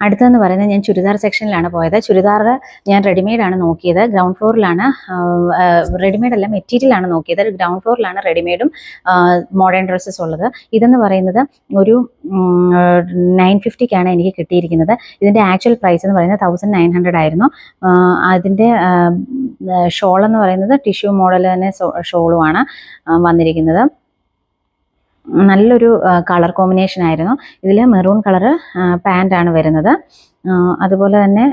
അടുത്തതെന്ന് പറയുന്നത് ഞാൻ ചുരിദാർ സെക്ഷനിലാണ് പോയത്. ചുരിദാർ ഞാൻ റെഡിമെയ്ഡാണ് നോക്കിയത്. ഗ്രൗണ്ട് ഫ്ലോറിലാണ് റെഡിമെയ്ഡ് അല്ല, മെറ്റീരിയലാണ് നോക്കിയത്. ഗ്രൗണ്ട് ഫ്ലോറിലാണ് റെഡിമെയ്ഡും മോഡേൺ ഡ്രസ്സസ് ഉള്ളത്. ഇതെന്ന് പറയുന്നത് ഒരു 950ക്കാണ് എനിക്ക് കിട്ടിയിരിക്കുന്നത്. ഇതിൻ്റെ ആക്ച്വൽ പ്രൈസ് എന്ന് പറയുന്നത് 1900 ആയിരുന്നു. അതിൻ്റെ ഷോൾ എന്ന് പറയുന്നത് ടിഷ്യൂ മോഡൽ തന്നെ ഷോളുമാണ് വന്നിരിക്കുന്നത്. നല്ലൊരു കളർ കോമ്പിനേഷൻ ആയിരുന്നു. ഇതിൽ മെറൂൺ കളർ പാൻ്റാണ് വരുന്നത്. അതുപോലെ തന്നെ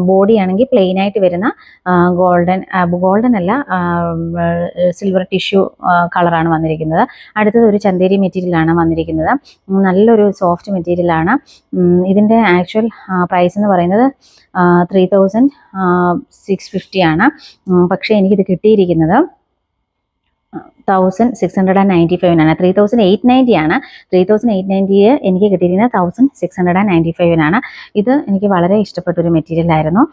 ബോഡി ആണെങ്കിൽ പ്ലെയിൻ ആയിട്ട് വരുന്ന ഗോൾഡൻ അല്ല, സിൽവർ ടിഷ്യൂ കളറാണ് വന്നിരിക്കുന്നത്. അടുത്തത് ഒരു ചന്തേരി മെറ്റീരിയലാണ് വന്നിരിക്കുന്നത്. നല്ലൊരു സോഫ്റ്റ് മെറ്റീരിയലാണ്. ഇതിൻ്റെ ആക്ച്വൽ പ്രൈസ് എന്ന് പറയുന്നത് 3650 ആണ്. പക്ഷേ എനിക്കിത് കിട്ടിയിരിക്കുന്നത് 1695 3890 ആണ്. 3890 എനിക്ക് കിട്ടിയിരിക്കുന്നത് 1695 ഇത് എനിക്ക് വളരെ ഇഷ്ടപ്പെട്ടൊരു മെറ്റീരിയൽ ആയിരുന്നു.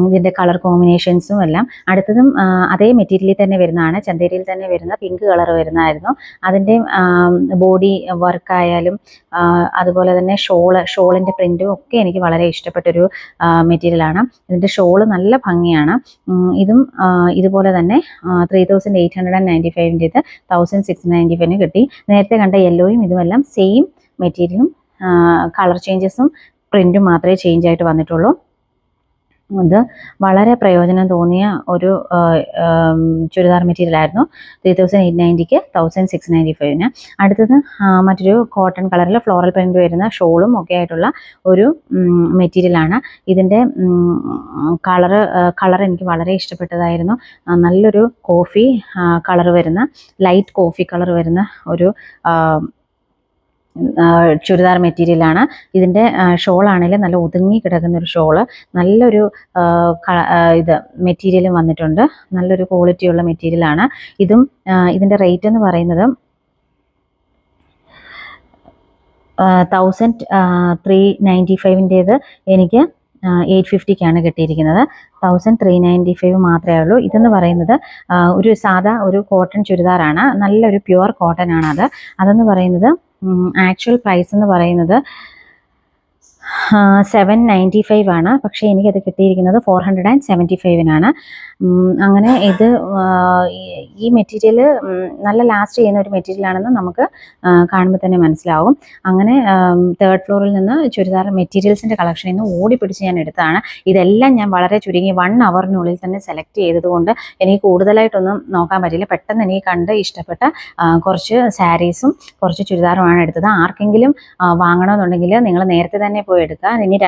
ഇതിൻ്റെ കളർ കോമ്പിനേഷൻസും എല്ലാം. അടുത്തതും അതേ മെറ്റീരിയലിൽ തന്നെ വരുന്നതാണ്, ചന്തേരിയിൽ തന്നെ വരുന്ന പിങ്ക് കളർ വരുന്നതായിരുന്നു. അതിൻ്റെ ബോഡി വർക്കായാലും അതുപോലെ തന്നെ ഷോളിൻ്റെ പ്രിൻറ്റും ഒക്കെ എനിക്ക് വളരെ ഇഷ്ടപ്പെട്ടൊരു മെറ്റീരിയലാണ്. ഇതിൻ്റെ ഷോള് നല്ല ഭംഗിയാണ്. ഇതും ഇതുപോലെ തന്നെ 3895 1695 കിട്ടി. നേരത്തെ കണ്ട യെല്ലോയും ഇതുമെല്ലാം സെയിം മെറ്റീരിയലും കളർ ചേഞ്ചസും പ്രിൻറ്റും മാത്രമേ ചേഞ്ച് ആയിട്ട് വന്നിട്ടുള്ളൂ. ഇത് വളരെ പ്രയോജനം തോന്നിയ ഒരു ചുരിദാർ മെറ്റീരിയലായിരുന്നു. 3890ക്ക് 1695. അടുത്തത് മറ്റൊരു കോട്ടൺ കളറിൽ ഫ്ലോറൽ പ്രിൻറ്റ് വരുന്ന ഷോളും ഒക്കെ ആയിട്ടുള്ള ഒരു മെറ്റീരിയലാണ്. ഇതിൻ്റെ കളർ എനിക്ക് വളരെ ഇഷ്ടപ്പെട്ടതായിരുന്നു. നല്ലൊരു കോഫി കളർ വരുന്ന, ലൈറ്റ് കോഫി കളർ വരുന്ന ഒരു ചുരിദാർ മെറ്റീരിയലാണ്. ഇതിൻ്റെ ഷോളാണെങ്കിലും നല്ല ഒതുങ്ങി കിടക്കുന്ന ഒരു ഷോള്, നല്ലൊരു ഇത് മെറ്റീരിയലും വന്നിട്ടുണ്ട്. നല്ലൊരു ക്വാളിറ്റിയുള്ള മെറ്റീരിയലാണ്. ഇതിൻ്റെ റേറ്റ് എന്ന് പറയുന്നത് 1395 എനിക്ക് 850ക്കാണ് കിട്ടിയിരിക്കുന്നത്. 1395 മാത്രമേ ഉള്ളൂ. ഇതെന്ന് പറയുന്നത് ഒരു സാധാ ഒരു കോട്ടൺ ചുരിദാറാണ്. നല്ലൊരു പ്യുവർ കോട്ടൺ ആണ് അതെന്ന് പറയുന്നത്. ആക്ച്വൽ പ്രൈസ് എന്ന് പറയുന്നത് 795 ആണ്. പക്ഷേ എനിക്കത് കിട്ടിയിരിക്കുന്നത് 475 അങ്ങനെ ഇത് ഈ മെറ്റീരിയൽ നല്ല ലാസ്റ്റ് ചെയ്യുന്ന ഒരു മെറ്റീരിയലാണെന്ന് നമുക്ക് കാണുമ്പോൾ തന്നെ മനസ്സിലാവും. അങ്ങനെ തേർഡ് ഫ്ലോറിൽ നിന്ന് ചുരിദാർ മെറ്റീരിയൽസിൻ്റെ കളക്ഷനിൽ നിന്ന് ഓടിപ്പിടിച്ച് ഞാൻ എടുത്തതാണ്. ഇതെല്ലാം ഞാൻ വളരെ ചുരുങ്ങി 1 അവറിനുള്ളിൽ തന്നെ സെലക്ട് ചെയ്തതുകൊണ്ട് എനിക്ക് കൂടുതലായിട്ടൊന്നും നോക്കാൻ പറ്റില്ല. പെട്ടെന്ന് എനിക്ക് കണ്ട് ഇഷ്ടപ്പെട്ട കുറച്ച് സാരീസും കുറച്ച് ചുരിദാറുമാണ് എടുത്തത്. ആർക്കെങ്കിലും വാങ്ങണമെന്നുണ്ടെങ്കിൽ നിങ്ങൾ നേരത്തെ തന്നെ പോയി എടുക്കുക. ഇനി